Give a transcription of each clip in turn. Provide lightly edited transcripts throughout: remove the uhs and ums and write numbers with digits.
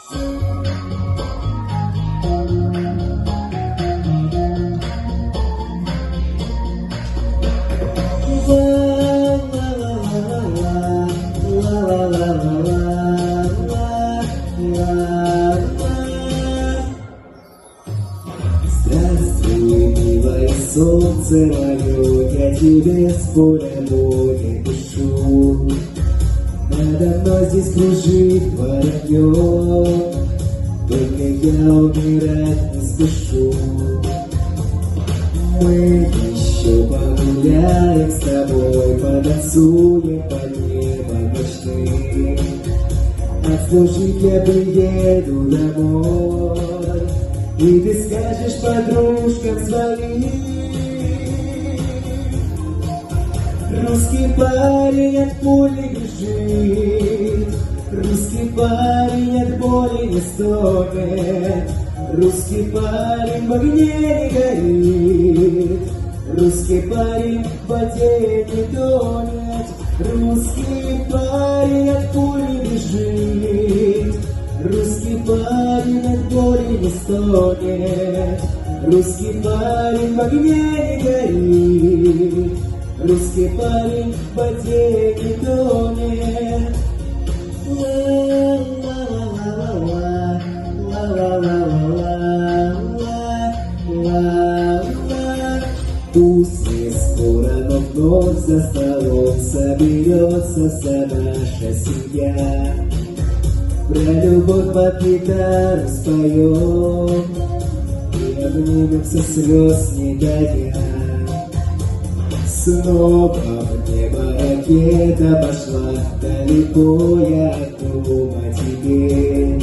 Здравствуй, милое солнце мое, я тебе с поля боя пишу. Надо мной здесь кружит воробьев, только я умирать не спешу. Мы еще погуляем с тобой, потанцуем под небом ночным. Отслужить я приеду домой, и ты скажешь подружкам своим: русский парень от пули бежит, русский парень от боли не стонет, русский парень в огне не горит, русский парень в воде не тонет, русский парень от пули бежит, русский парень от боли не стонет, русский парень в огне не горит, русский парень в воде не тонет. Пусть не скоро, но вновь за столом соберется вся наша семья. Про любовь под гитару споем и обнимемся, слез не дадя. Снова в небо ракета пошла, далеко я от дома теперь.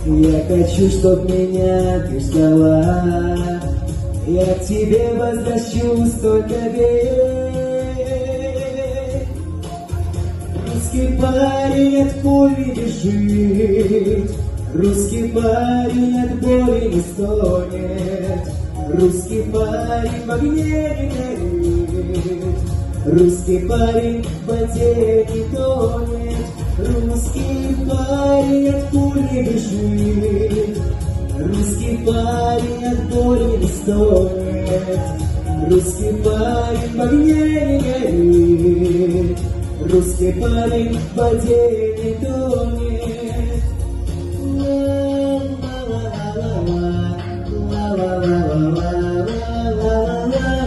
Я хочу, чтоб меня ты ждала, я к тебе возвращусь, только верь. Русский парень от пули бежит, русский парень от боли не стонет, русский парень в огне не горит, русский парень в воде не тонет, русский парень от пули бежит, русский парень от боли не стонет, русский парень в огне не горит, русский парень в воде не тонет. La la la la la la la la la la.